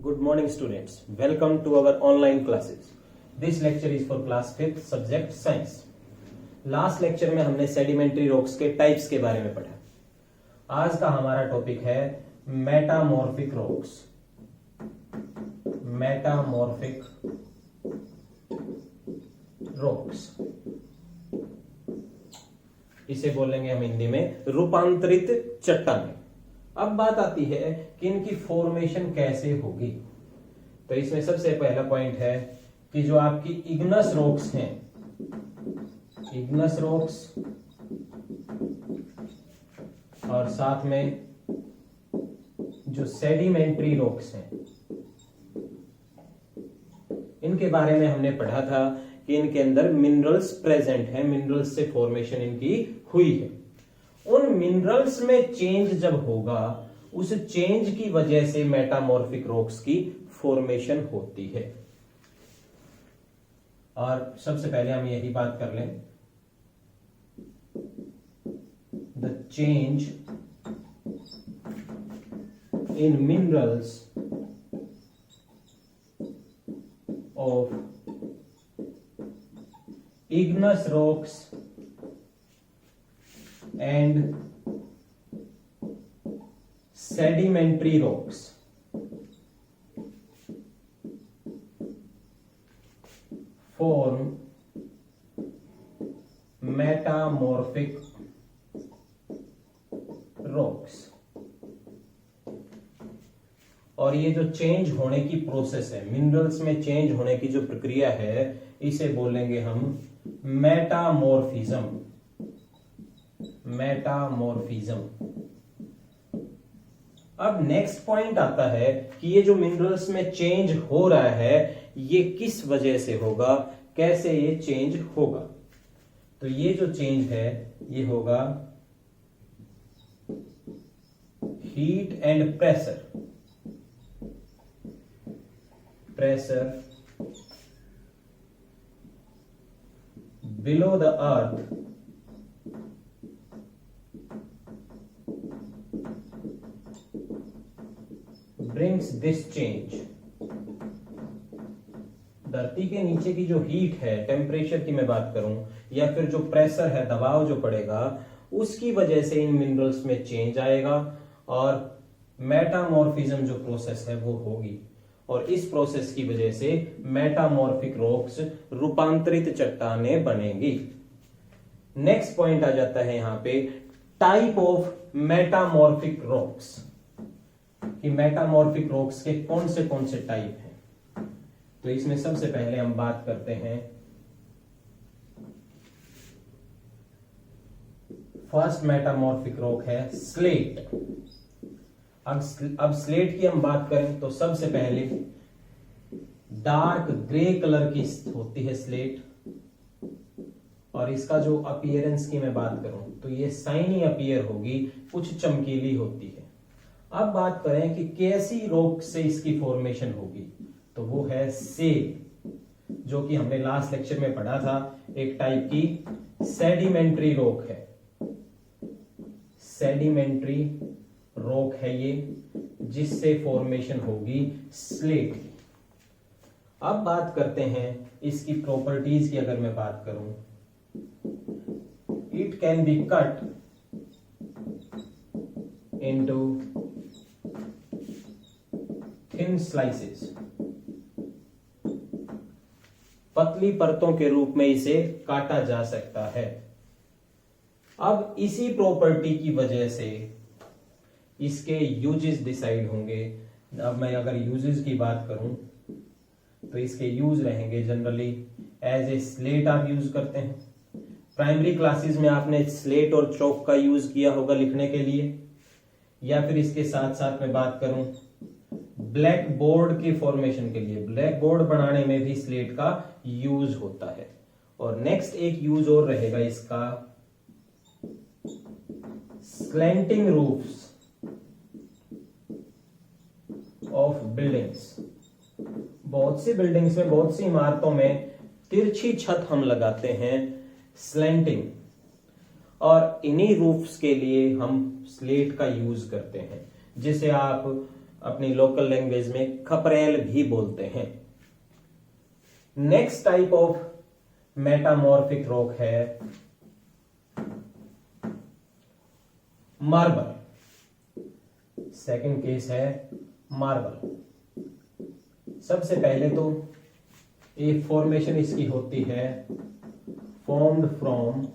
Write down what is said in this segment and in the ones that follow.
Good morning students. Welcome to our online classes. This lecture is for class 5th subject science. Last lecture में हमने sedimentary rocks के types के बारे में पढ़ा. आज का हमारा टॉपिक है metamorphic rocks. Metamorphic rocks. इसे बोलेंगे हम हिंदी में रूपांतरित चट्टानें. अब बात आती है कि इनकी फॉर्मेशन कैसे होगी. तो इसमें सबसे पहला पॉइंट है कि जो आपकी इग्नस रॉक्स हैं, इग्नस रॉक्स और साथ में जो सेडिमेंट्री रॉक्स हैं, इनके बारे में हमने पढ़ा था कि इनके अंदर मिनरल्स प्रेजेंट हैं, मिनरल्स से फॉर्मेशन इनकी हुई है. उन मिनरल्स में चेंज जब होगा, उस चेंज की वजह से मेटामॉर्फिक रॉक्स की फॉर्मेशन होती है. और सबसे पहले हम यही बात कर लें, the change in minerals of igneous rocks and sedimentary rocks form metamorphic rocks. और ये जो चेंज होने की प्रोसेस है, मिनरल्स में चेंज होने की जो प्रक्रिया है, इसे बोलेंगे हम मेटामॉर्फिज्म. मेटामॉर्फिज्म. अब नेक्स्ट पॉइंट आता है कि ये जो मिनरल्स में चेंज हो रहा है, ये किस वजह से होगा, कैसे ये चेंज होगा. तो ये जो चेंज है ये होगा heat and pressure. Pressure below the earth brings this change. धरती के नीचे की जो हीट है, टेम्परेचर की मैं बात करूं, या फिर जो प्रेशर है, दबाव जो पड़ेगा, उसकी वजह से इन मिनरल्स में चेंज आएगा और मेटामॉर्फिज्म जो प्रोसेस है वो होगी. और इस प्रोसेस की वजह से मेटामॉर्फिक रॉक्स, रूपांतरित चट्टानें बनेंगी. नेक्स्ट पॉइंट आ जाता है यहां पे टाइप ऑफ मेटामॉर्फिक रॉक्स, कि मेटामॉर्फिक रॉक्स के कौन से टाइप हैं. तो इसमें सबसे पहले हम बात करते हैं फर्स्ट मेटामॉर्फिक रॉक है स्लेट. अब स्लेट की हम बात करें तो सबसे पहले डार्क ग्रे कलर की होती है स्लेट. और इसका जो अपीयरेंस की मैं बात करूं तो ये शाइनी अपीयर होगी, कुछ चमकीली होती है. अब बात करें कि कैसी रॉक से इसकी फॉर्मेशन होगी, तो वो है सेल, जो कि हमने लास्ट लेक्चर में पढ़ा था, एक टाइप की सेडिमेंट्री रॉक है. सेडिमेंट्री रॉक है ये, जिससे फॉर्मेशन होगी स्लेट की. अब बात करते हैं इसकी प्रॉपर्टीज की. अगर मैं बात करूं, it can be cut into thin slices. पतली परतों के रूप में इसे काटा जा सकता है. अब इसी प्रॉपर्टी की वजह से इसके यूजेस डिसाइड होंगे. अब मैं अगर यूजेस की बात करूं तो इसके यूज रहेंगे जनरली एज ए स्लेट आप यूज करते हैं. प्राइमरी क्लासेस में आपने स्लेट और चौक का यूज किया होगा लिखने के लिए, या फिर इसके साथ साथ मैं बात करूं ब्लैक बोर्ड की फॉर्मेशन के लिए, ब्लैक बोर्ड बनाने में भी स्लेट का यूज होता है. और नेक्स्ट एक यूज और रहेगा इसका, स्लैंटिंग रूफ्स ऑफ बिल्डिंग्स. बहुत सी बिल्डिंग्स में, बहुत सी इमारतों में तिरछी छत हम लगाते हैं, स्लैंटिंग. और इन्हीं रूफ्स के लिए हम स्लेट का यूज करते हैं, जिसे आप अपनी लोकल लैंग्वेज में खपरेल भी बोलते हैं। Next type of metamorphic rock है मार्बल। सेकंड केस है मार्बल। सबसे पहले तो एक फॉर्मेशन इसकी होती है फॉर्म्ड फ्रॉम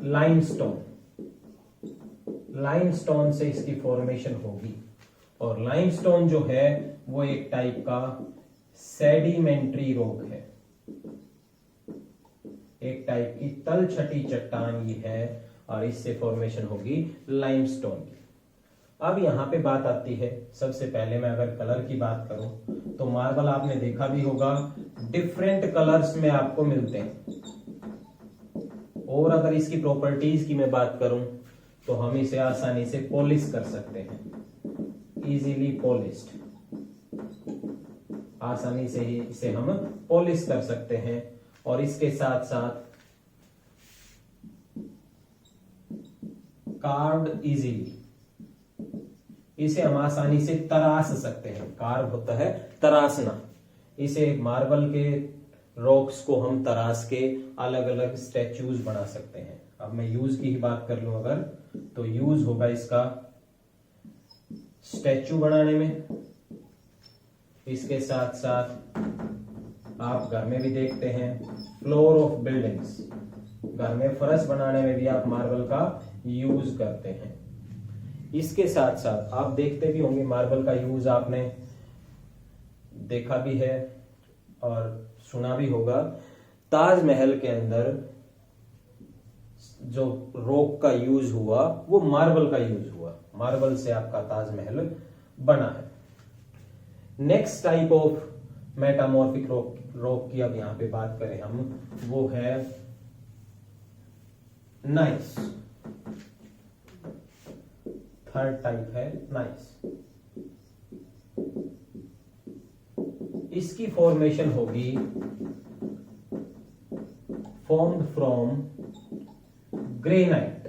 लाइमस्टोन। लाइमस्टोन से इसकी फॉर्मेशन होगी, और लाइमस्टोन जो है वो एक टाइप का सेडिमेंट्री रॉक है, एक टाइप की तलछटी चट्टान ये है, और इससे फॉर्मेशन होगी लाइमस्टोन की। अब यहां पे बात आती है, सबसे पहले मैं अगर कलर की बात करूं तो मार्बल आपने देखा भी होगा डिफरेंट कलर्स में आपको मिलते हैं, और अगर इसकी प्रॉपर्टीज की मैं बात करूं तो हम इसे आसानी से पॉलिश कर सकते हैं, इजीली पॉलिश्ड, आसानी से ही इसे हम पॉलिश कर सकते हैं। और इसके साथ साथ कार्व्ड इजीली, इसे हम आसानी से तराश सकते हैं। कार्व होता है तराशना, इसे मार्बल के रॉक्स को हम तराश के अलग अलग स्टैच्यूज बना सकते हैं। अब मैं यूज की ही बात कर लूं अगर, तो यूज होगा इसका स्टैच्यू बनाने में। इसके साथ साथ आप घर में भी देखते हैं फ्लोर ऑफ बिल्डिंग्स, घर में फर्श बनाने में भी आप मार्बल का यूज करते हैं। इसके साथ साथ आप देखते भी होंगे मार्बल का यूज आपने देखा भी है और सुना भी होगा, ताजमहल के अंदर जो रॉक का यूज हुआ वो मार्बल का यूज हुआ, मार्बल से आपका ताजमहल बना है। Next type of metamorphic rock की अब यहां पे बात करें हम, वो है नाइस। थर्ड टाइप है नाइस। इसकी फॉर्मेशन होगी फॉर्म्ड फ्रॉम ग्रेनाइट,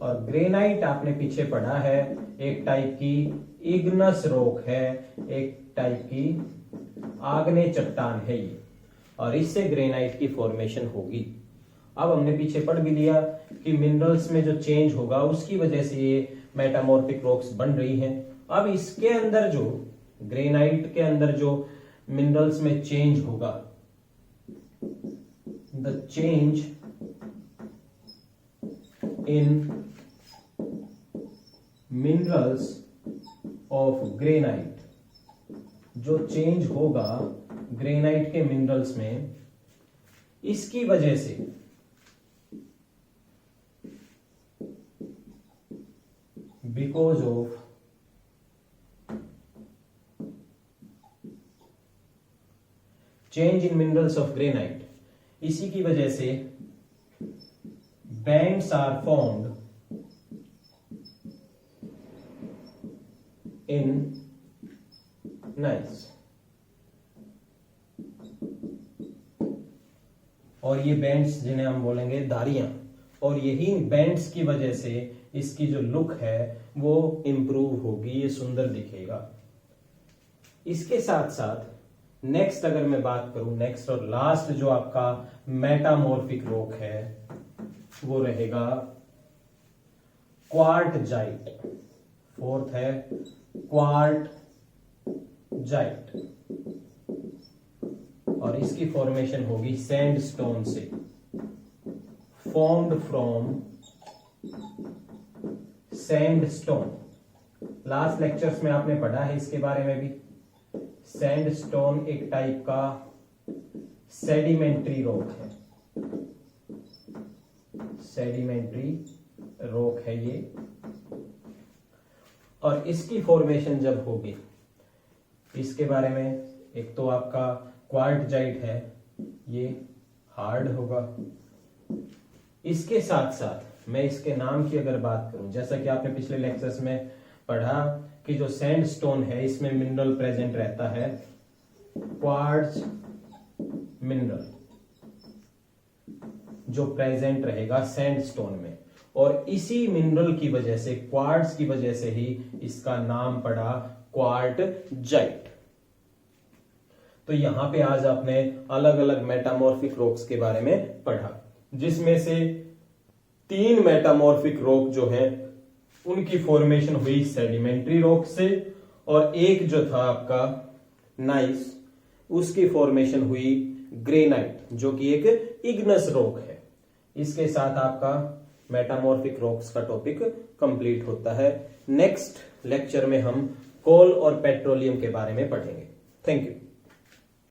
और ग्रेनाइट आपने पीछे पढ़ा है एक टाइप की इग्नस रॉक है, एक टाइप की आग्नेय चट्टान है ये, और इससे ग्रेनाइट की फॉर्मेशन होगी। अब हमने पीछे पढ़ भी लिया कि मिनरल्स में जो चेंज होगा उसकी वजह से ये मेटामॉर्फिक रॉक्स बन रही हैं। अब इसके अंदर जो ग्रेनाइट के अंदर जो मिनरल्स में चेंज होगा, the change in minerals of granite, जो चेंज होगा ग्रेनाइट के मिनरल्स में, इसकी वजह से because of change in minerals of granite, इसी की वजह से bands are formed in gneiss, और ये बैंड्स जिन्हें हम बोलेंगे धारियां, और यही बैंड्स की वजह से इसकी जो लुक है वो इंप्रूव होगी, ये सुंदर दिखेगा। इसके साथ साथ नेक्स्ट अगर मैं बात करूं, नेक्स्ट और लास्ट जो आपका मेटामॉर्फिक रॉक है वो रहेगा क्वार्टजाइट। फोर्थ है क्वार्टजाइट, और इसकी फॉर्मेशन होगी सैंडस्टोन से, formed from sandstone. Last lectures में आपने पढ़ा है इसके बारे में भी। सैंडस्टोन एक टाइप का सेडिमेंट्री रॉक है, सेडिमेंट्री रॉक है ये, और इसकी फॉर्मेशन जब होगी, इसके बारे में एक तो आपका क्वार्टजाइट है, ये हार्ड होगा। इसके साथ साथ मैं इसके नाम की अगर बात करूं, जैसा कि आपने पिछले लेक्चर्स में पढ़ा कि जो सैंडस्टोन है इसमें मिनरल प्रेजेंट रहता है क्वार्ट्ज मिनरल, जो प्रेजेंट रहेगा सैंडस्टोन में, और इसी मिनरल की वजह से, क्वार्ट्ज की वजह से ही इसका नाम पड़ा क्वार्टजाइट। तो यहां पे आज आपने अलग अलग मेटामॉर्फिक रॉक्स के बारे में पढ़ा, जिसमें से 3 मेटामॉर्फिक रॉक जो है उनकी फॉर्मेशन हुई सेडिमेंट्री रॉक से, और एक जो था आपका नाइस, उसकी फॉर्मेशन हुई ग्रेनाइट, जो कि एक इग्नस रॉक है। इसके साथ आपका मेटामॉर्फिक रॉक्स का टॉपिक कंप्लीट होता है। नेक्स्ट लेक्चर में हम कोल और पेट्रोलियम के बारे में पढ़ेंगे। Thank you.